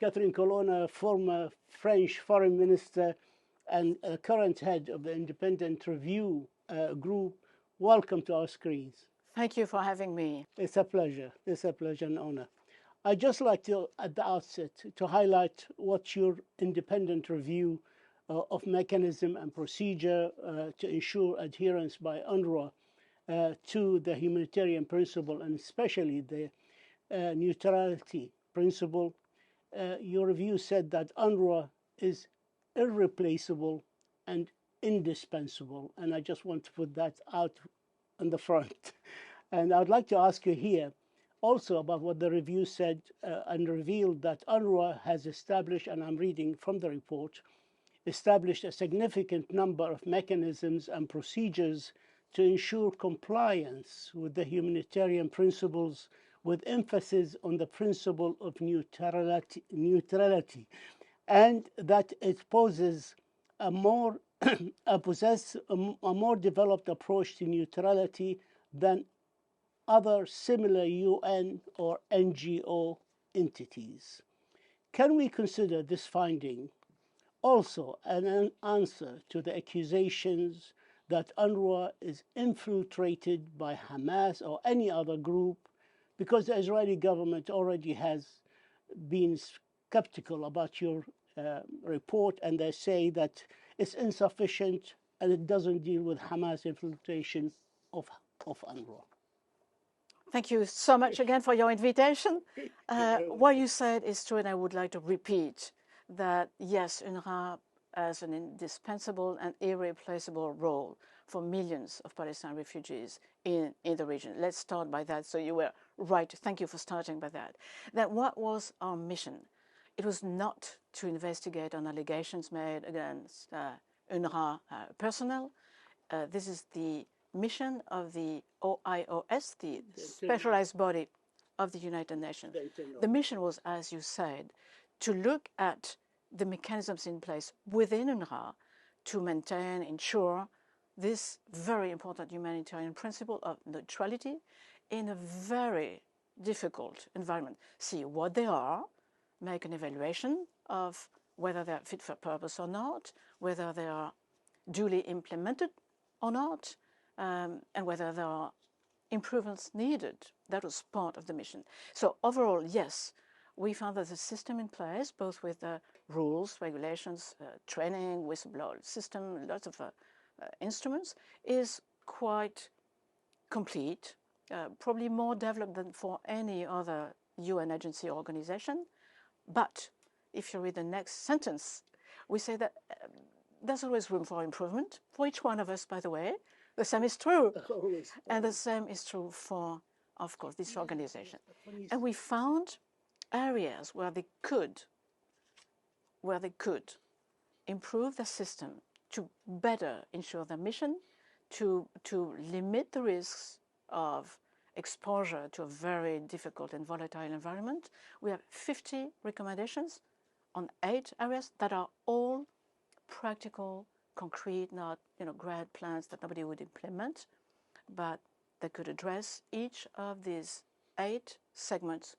Catherine Colonna, former French foreign minister and current head of the Independent Review Group, welcome to our screens. Thank you for having me. It's a pleasure. It's a pleasure and honor. I'd just like to, at the outset, to highlight what your independent review of mechanism and procedure to ensure adherence by UNWRA to the humanitarian principle, and especially the neutrality principle. Your review said that UNWRA is irreplaceable and indispensable, and I just want to put that out on the front. And I'd like to ask you here also about what the review said and revealed that UNWRA has established, and I'm reading from the report, established a significant number of mechanisms and procedures to ensure compliance with the humanitarian principles, with emphasis on the principle of neutrality, and that it poses a more developed approach to neutrality than other similar UN or NGO entities. Can we consider this finding also an answer to the accusations that UNWRA is infiltrated by Hamas or any other group, because the Israeli government already has been skeptical about your report, and they say that it's insufficient and it doesn't deal with Hamas infiltration of UNWRA? Thank you so much again for your invitation. What you said is true, and I would like to repeat that, yes, UNWRA has an indispensable and irreplaceable role for millions of Palestinian refugees in the region. Let's start by that. So you were right. Thank you for starting by that. That what was our mission? It was not to investigate on allegations made against UNWRA personnel. This is the mission of the OIOS, the specialized body of the United Nations. The mission was, as you said, to look at the mechanisms in place within UNWRA to maintain, ensure this very important humanitarian principle of neutrality in a very difficult environment. See what they are, make an evaluation of whether they're fit for purpose or not, whether they are duly implemented or not, and whether there are improvements needed. That was part of the mission. So overall, yes, we found that the system in place, both with rules, regulations, training, whistleblower system, lots of instruments, is quite complete, probably more developed than for any other UN agency or organization. But if you read the next sentence, we say that there's always room for improvement for each one of us, by the way. The same is true. And the same is true for, of course, this organization. And we found areas where they could improve the system to better ensure their mission, to limit the risks of exposure to a very difficult and volatile environment. We have 50 recommendations on 8 areas that are all practical, concrete, not grand plans that nobody would implement, but that could address each of these 8 segments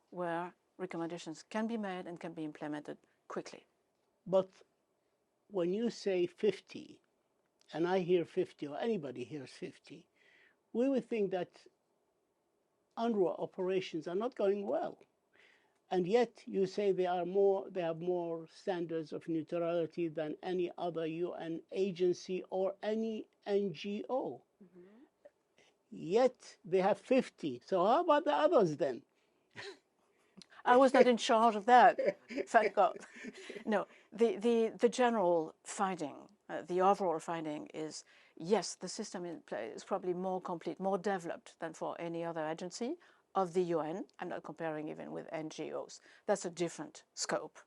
where recommendations can be made and can be implemented quickly. But when you say 50, and I hear 50, or anybody hears 50, we would think that UNRWA operations are not going well. And yet you say they have more standards of neutrality than any other UN agency or any NGO. Yet they have 50. So how about the others then? I was not in charge of that, thank God. No, the general finding, the overall finding is, yes, the system in place is probably more complete, more developed than for any other agency of the UN. I'm not comparing even with NGOs. That's a different scope.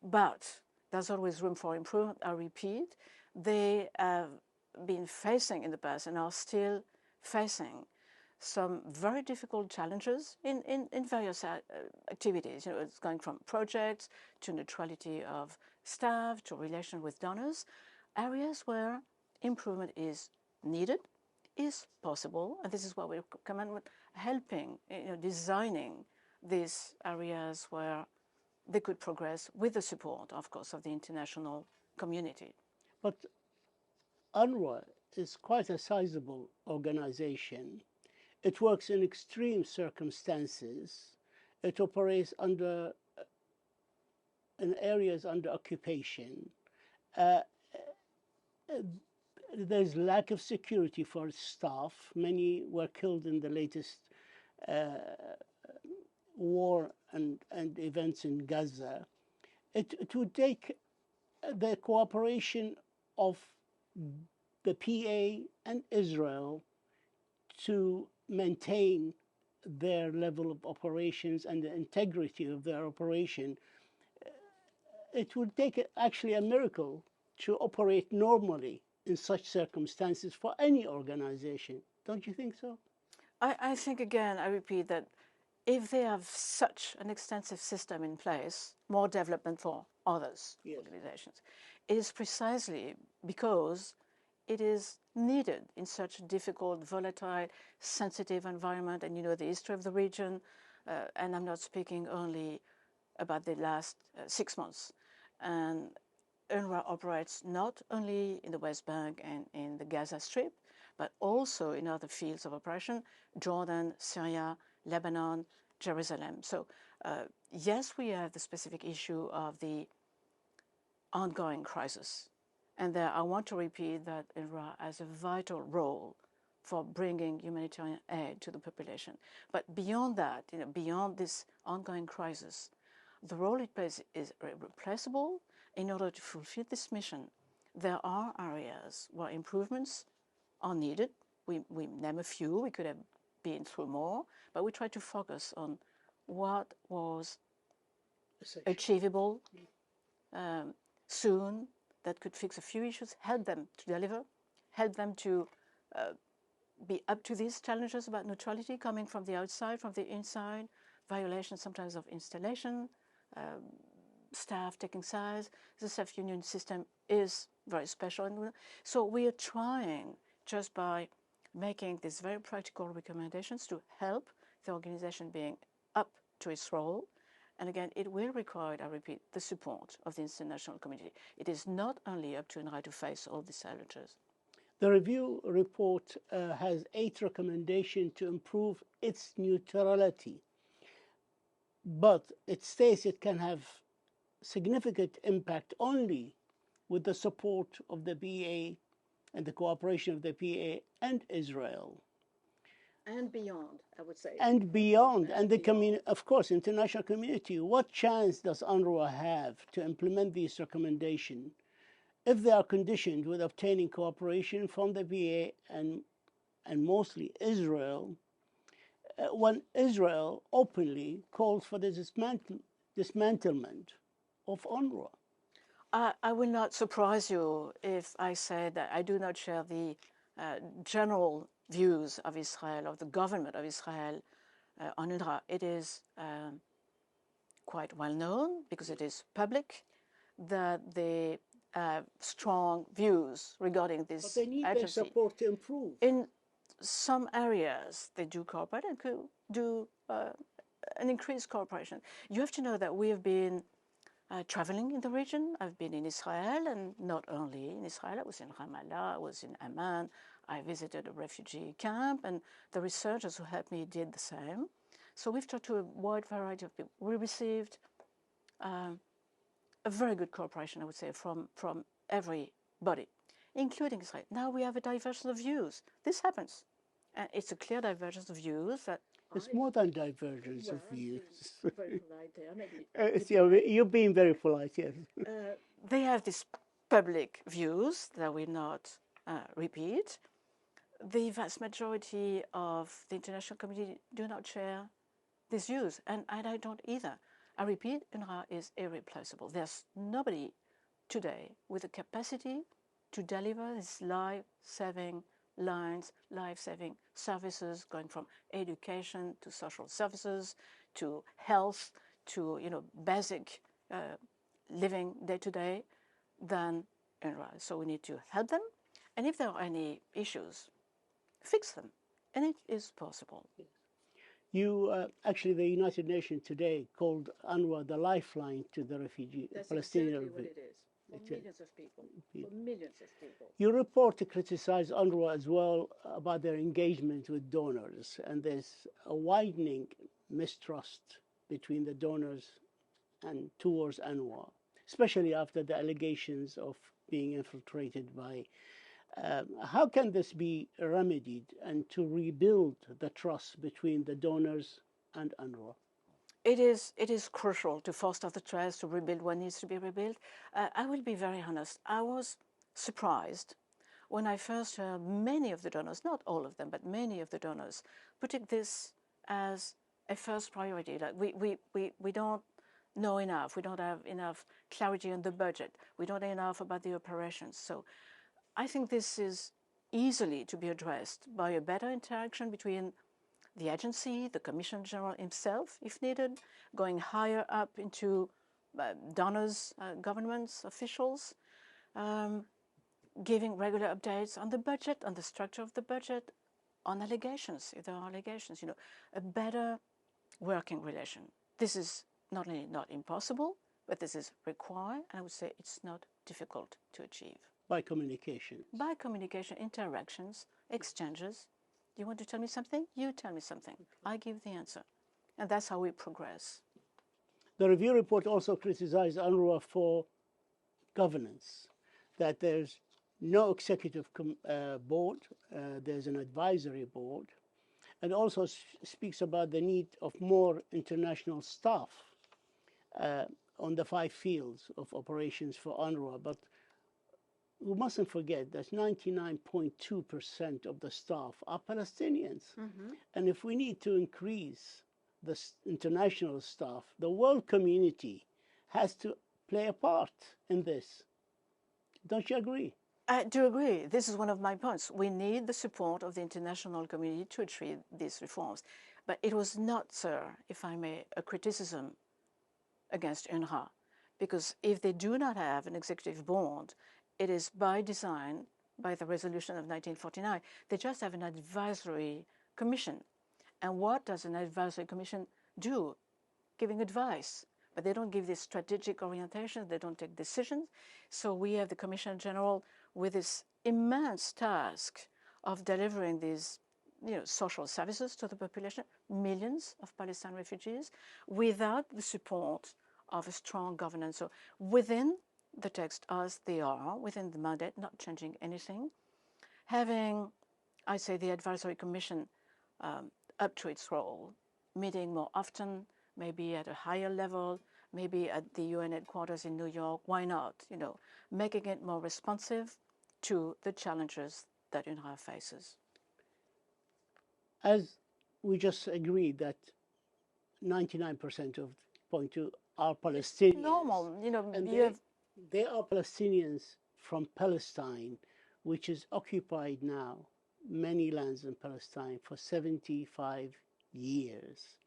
But there's always room for improvement. I repeat, they have been facing in the past and are still facing some very difficult challenges in various activities. It's going from projects to neutrality of staff to relation with donors, areas where improvement is needed, is possible, and this is what we recommend, helping, designing these areas where they could progress with the support, of course, of the international community. But UNRWA is quite a sizable organization. It works in extreme circumstances. It operates in areas under occupation. There's lack of security for its staff. Many were killed in the latest war and events in Gaza. It would take the cooperation of the PA and Israel to maintain their level of operations and the integrity of their operation. It would take actually a miracle to operate normally in such circumstances for any organization. Don't you think so? I think, again, I repeat that if they have such an extensive system in place, more development for others, yes, organizations, it is precisely because it is needed in such a difficult, volatile, sensitive environment. And you know the history of the region, and I'm not speaking only about the last 6 months. And UNRWA operates not only in the West Bank and in the Gaza Strip, but also in other fields of operation: Jordan, Syria, Lebanon, Jerusalem. So yes, we have the specific issue of the ongoing crisis. And there I want to repeat that UNRWA has a vital role for bringing humanitarian aid to the population. But beyond that, beyond this ongoing crisis, the role it plays is irreplaceable. In order to fulfill this mission, there are areas where improvements are needed. We name a few. We could have been through more, but we try to focus on what was achievable soon, that could fix a few issues, help them to deliver, help them to be up to these challenges about neutrality coming from the outside, from the inside, violations sometimes of installation, staff taking sides. The self-union system is very special. And so we are trying, just by making these very practical recommendations, to help the organization being up to its role. And again, it will require, I repeat, the support of the international community. It is not only up to UNRWA to face all these challenges. The review report has 8 recommendations to improve its neutrality, but it states it can have significant impact only with the support of the PA and the cooperation of the PA and Israel. And beyond, I would say. And beyond, and the community, of course, international community. What chance does UNRWA have to implement these recommendations if they are conditioned with obtaining cooperation from the PA and mostly Israel, when Israel openly calls for the dismantlement of UNRWA? I will not surprise you if I say that I do not share the general views of Israel, of the government of Israel on UNRWA. It is quite well known, because it is public, that they have strong views regarding this But they need agency. their support to improve. In some areas, they do cooperate and could do an increased cooperation. You have to know that we have been traveling in the region. I've been in Israel, and not only in Israel. I was in Ramallah, I was in Amman, I visited a refugee camp, and the researchers who helped me did the same. So we've talked to a wide variety of people. We received a very good cooperation, I would say, from everybody, including Israel. Now we have a divergence of views. This happens. And it's a clear divergence of views that it's more than divergence of views. Very polite there. Maybe You're being very polite, yes. They have these public views that I will not repeat. The vast majority of the international community do not share these views, and I don't either. I repeat, UNRWA is irreplaceable. There's nobody today with the capacity to deliver these life-saving lines, life-saving services, going from education to social services to health to basic living day to day, than UNRWA. So we need to help them, and if there are any issues, fix them, and it is possible. Actually, the United Nations today called UNWRA the lifeline to the refugee Palestinian. Exactly what it is. For millions of people. For millions of people. Your report criticized UNRWA as well about their engagement with donors, and there's a widening mistrust between the donors and towards UNRWA, especially after the allegations of being infiltrated by. How can this be remedied and to rebuild the trust between the donors and UNRWA? It is crucial to foster the trust, to rebuild what needs to be rebuilt. I will be very honest. I was surprised when I first heard many of the donors, not all of them, but many of the donors, putting this as a first priority. Like we don't know enough. We don't have enough clarity on the budget. We don't know enough about the operations. So I think this is easily to be addressed by a better interaction between the agency, the Commissioner General himself, if needed, going higher up into donors, governments, officials, giving regular updates on the budget, on the structure of the budget, on allegations, if there are allegations, a better working relation. This is not only not impossible, but this is required, and I would say it's not difficult to achieve. By communication. By communication, interactions, exchanges. You want to tell me something? You tell me something. I give the answer. And that's how we progress. The review report also criticized UNRWA for governance, that there's no executive board, there's an advisory board, and also speaks about the need of more international staff on the 5 fields of operations for UNRWA. But we mustn't forget that 99.2% of the staff are Palestinians. And if we need to increase the international staff, the world community has to play a part in this. Don't you agree? I do agree. This is one of my points. We need the support of the international community to achieve these reforms. But it was not, sir, if I may, a criticism against UNRWA, because if they do not have an executive board, it is by design, by the resolution of 1949. They just have an advisory commission. And what does an advisory commission do? Giving advice. But they don't give this strategic orientation. They don't take decisions. So we have the Commissioner General with this immense task of delivering these social services to the population, millions of Palestinian refugees, without the support of a strong governance. So within the text as they are, within the mandate, not changing anything, having, I say, the advisory commission up to its role, meeting more often, maybe at a higher level, maybe at the UN headquarters in New York. Why not? Making it more responsive to the challenges that UNRWA faces. As we just agreed that 99% of 0.2 are Palestinians. Normal, and they are Palestinians from Palestine, which is occupied now, many lands in Palestine, for 75 years.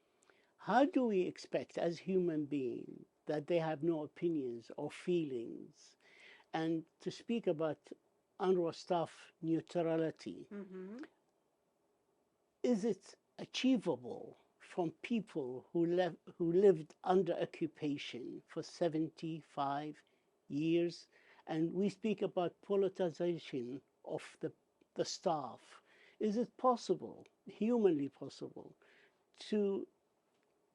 How do we expect, as human beings, that they have no opinions or feelings? And to speak about UNRWA staff neutrality, is it achievable from people who lived under occupation for 75 years? And we speak about politicization of the staff. Is it possible, humanly possible, to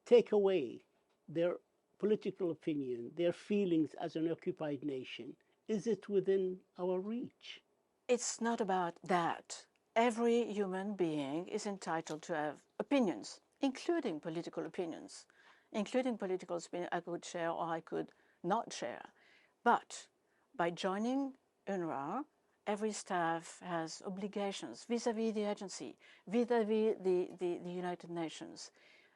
take away their political opinion, their feelings as an occupied nation? Is it within our reach? It's not about that. Every human being is entitled to have opinions, including political opinions, including political opinions I could share or I could not share. But by joining UNRWA, every staff has obligations vis-à-vis the agency, vis-à-vis the United Nations.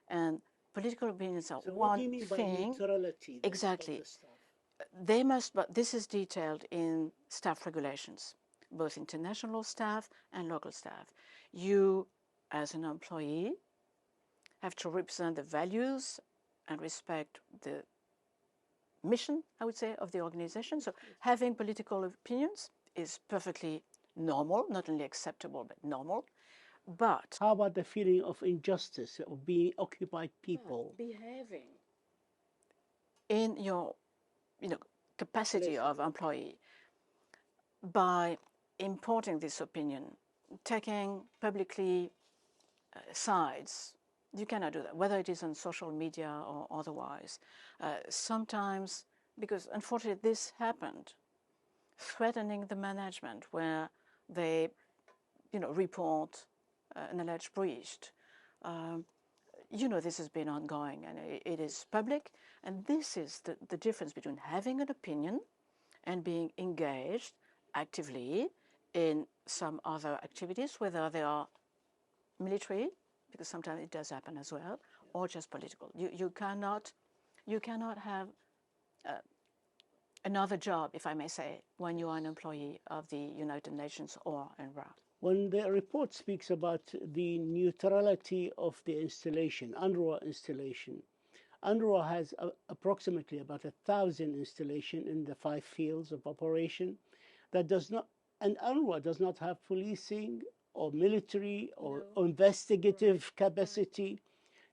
And political opinions are one thing. What do you mean by neutrality? Exactly. They must, but this is detailed in staff regulations, both international staff and local staff. You, as an employee, have to represent the values and respect the mission, I would say, of the organization. So having political opinions is perfectly normal, not only acceptable, but normal. But how about the feeling of injustice of being occupied people? behaving in your, capacity of employee by importing this opinion, taking publicly sides. You cannot do that, whether it is on social media or otherwise. Sometimes, because unfortunately this happened, threatening the management where they, report an alleged breach. This has been ongoing and it is public. And this is the difference between having an opinion and being engaged actively in some other activities, whether they are military, because sometimes it does happen as well, or just political. You cannot have another job, if I may say, when you are an employee of the United Nations or UNWRA. When the report speaks about the neutrality of the installation, UNRWA installation, UNRWA has approximately about 1,000 installations in the 5 fields of operation that does not, and UNRWA does not have policing or military or investigative capacity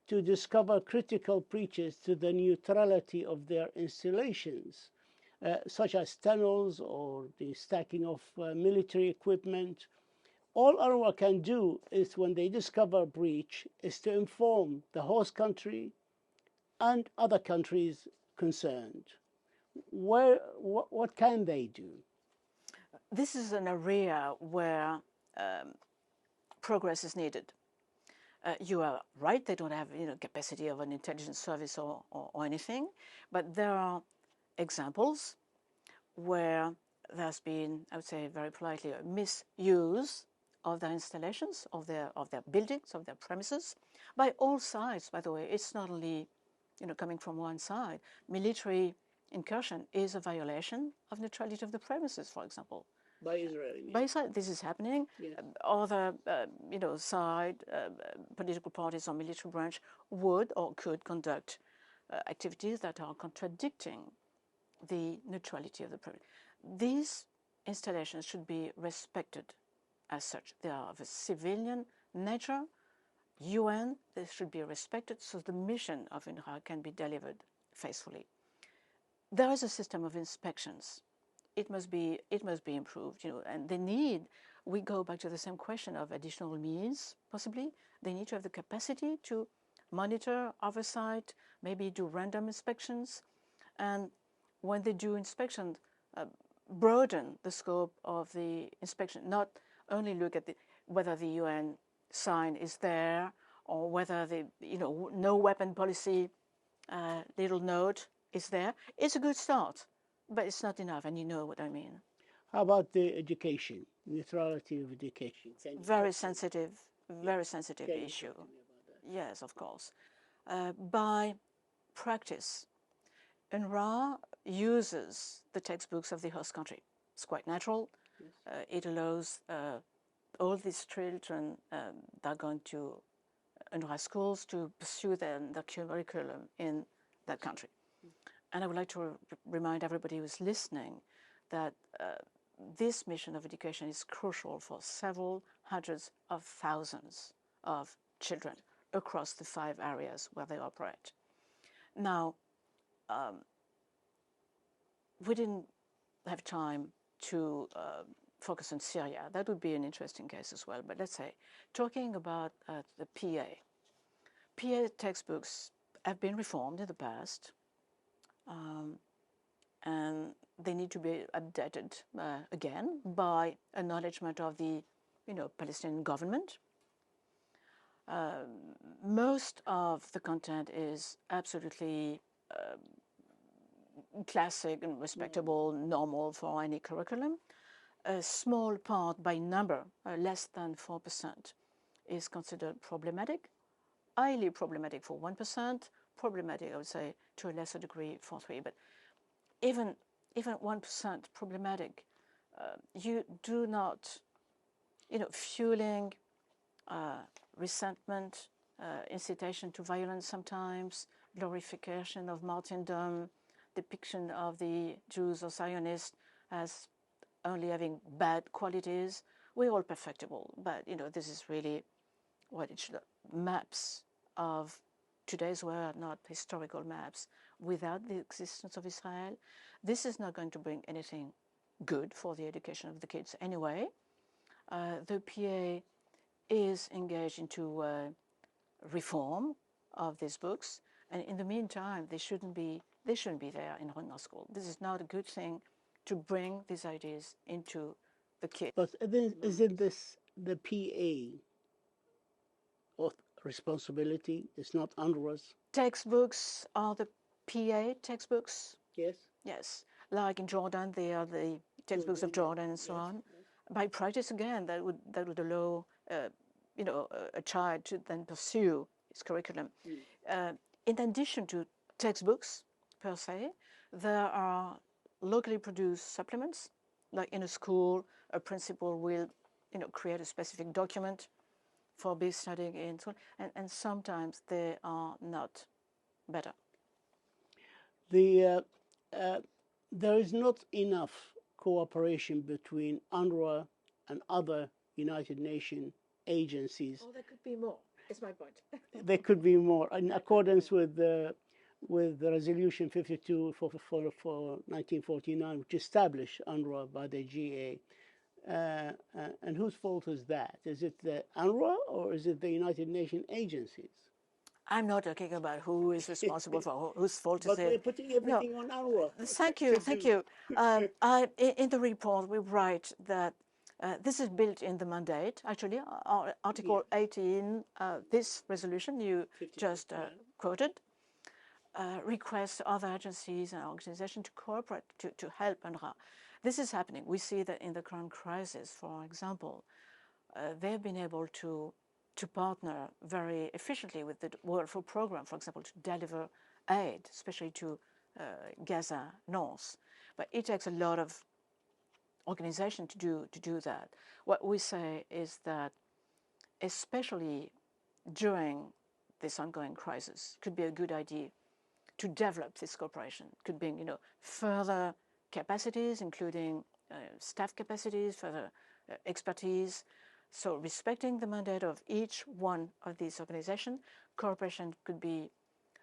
to discover critical breaches to the neutrality of their installations, such as tunnels or the stacking of military equipment. All UNRWA can do is, when they discover a breach, is to inform the host country and other countries concerned. What can they do? This is an area where progress is needed. You are right, they don't have capacity of an intelligence service or anything, but there are examples where there's been, I would say very politely, a misuse of their installations, of their buildings, of their premises, by all sides, by the way. It's not only coming from one side. Military incursion is a violation of neutrality of the premises, for example. By Israel. By Israel, this is happening. Yeah. Other, side, political parties or military branch would or could conduct activities that are contradicting the neutrality of the premises. These installations should be respected as such. They are of a civilian nature. UN, they should be respected so the mission of UNRWA can be delivered faithfully. There is a system of inspections. It must be improved, and they need, we go back to the same question of additional means, possibly. They need to have the capacity to monitor, oversight, maybe do random inspections, and when they do inspections, broaden the scope of the inspection, not only look at whether the UN sign is there or whether the no weapon policy little note is there. It's a good start, but it's not enough, and you know what I mean. How about the education, neutrality of education? Very sensitive issue. Yes, of course. By practice, UNRWA uses the textbooks of the host country. It's quite natural. Yes. It allows all these children that are going to UNRWA schools to pursue their curriculum in that country. And I would like to remind everybody who is listening that this mission of education is crucial for several hundreds of thousands of children across the 5 areas where they operate. Now, we didn't have time to focus on Syria. That would be an interesting case as well. But let's say, talking about the PA textbooks have been reformed in the past, and they need to be updated again by acknowledgement of the, Palestinian government. Most of the content is absolutely classic and respectable, normal for any curriculum. A small part by number, less than 4%, is considered problematic, highly problematic for 1%, problematic, I would say, to a lesser degree for 3%. But even 1% problematic, you do not, fueling resentment, incitation to violence sometimes, glorification of martyrdom, depiction of the Jews or Zionists as only having bad qualities. We're all perfectible, but this is really maps of today's world, not historical maps, without the existence of Israel. This is not going to bring anything good for the education of the kids anyway. The PA is engaged into reform of these books, and in the meantime, they shouldn't be there in Rhône School. This is not a good thing to bring these ideas into the kids. But then, isn't this the PA responsibility? It's not UNWRA's. Textbooks are the PA textbooks. Yes. Yes, like in Jordan, they are the textbooks of Jordan and so on. Yes. By practice, again, that would allow a child to then pursue its curriculum. In addition to textbooks per se, there are locally produced supplements. Like in a school, a principal will create a specific document for base studying in school, and sometimes they are not better. There is not enough cooperation between UNWRA and other United Nations agencies. Oh, there could be more. Is my point. There could be more, in accordance with the Resolution 52 for 1949, which established UNWRA by the GA. And whose fault is that? Is it the UNWRA or is it the United Nations agencies? I'm not talking about who is responsible for whose fault is it. But we're putting everything on UNWRA. Thank you, thank you. In the report, we write that this is built in the mandate. Actually, Article 18, this resolution you just quoted, requests other agencies and organizations to cooperate to help UNRWA. This is happening. We see that in the current crisis, for example, they've been able to partner very efficiently with the World Food Programme, for example, to deliver aid, especially to Gaza North. But it takes a lot of organization to do that. What we say is that, especially during this ongoing crisis, it could be a good idea to develop this cooperation. It could bring, further capacities, including staff capacities, further expertise. So respecting the mandate of each one of these organizations, cooperation could be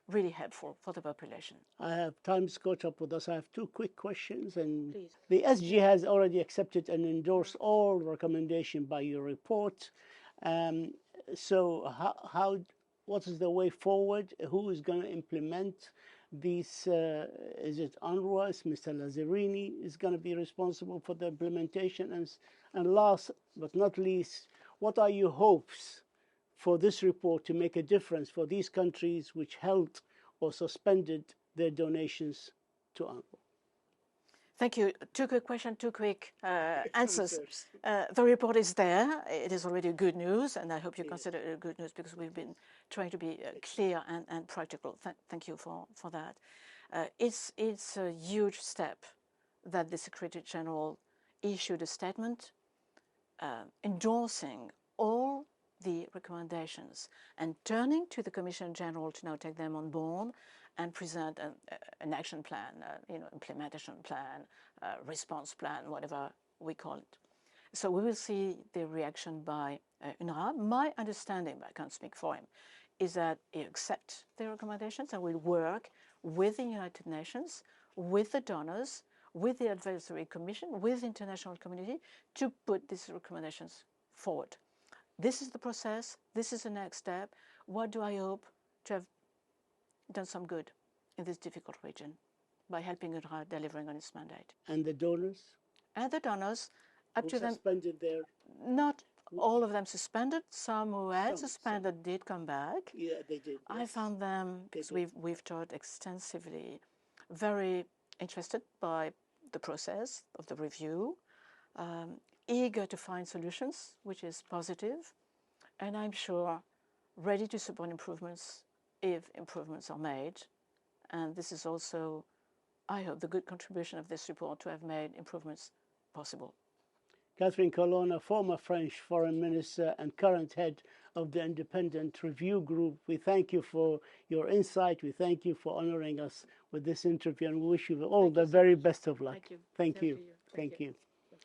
really helpful for the population. I have time's caught up with us. I have two quick questions. And please. The SG has already accepted and endorsed all recommendations by your report. So what is the way forward? Who is going to implement these? Is it UNWRA? Is Mr. Lazzarini is going to be responsible for the implementation? And last but not least, what are your hopes for this report to make a difference for these countries which held or suspended their donations to UNWRA? Thank you. Two quick questions, two quick answers. The report is there. It is already good news, and I hope you consider it good news because we've been trying to be clear and practical. Thank you for that. It's a huge step that the Secretary General issued a statement endorsing all the recommendations and turning to the Commissioner General to now take them on board and present an action plan, implementation plan, response plan, whatever we call it. So we will see the reaction by UNRWA. My understanding, but I can't speak for him, is that he accepts the recommendations and will work with the United Nations, with the donors, with the Advisory Commission, with the international community to put these recommendations forward. This is the process. This is the next step. What do I hope to have done some good in this difficult region by helping UNRWA delivering on its mandate. And the donors? And the donors, up to them. Suspended their... Not all of them suspended. Some who had suspended did come back. Yeah, they did. Yes. I found them, because we've taught extensively, very interested by the process of the review, eager to find solutions, which is positive, and I'm sure ready to support improvements if improvements are made. And this is also, I hope, the good contribution of this report to have made improvements possible. Catherine Colonna, former French foreign minister and current head of the Independent Review Group, we thank you for your insight. We thank you for honoring us with this interview, and we wish you all the very best of luck. Thank you. Thank you. Thank you.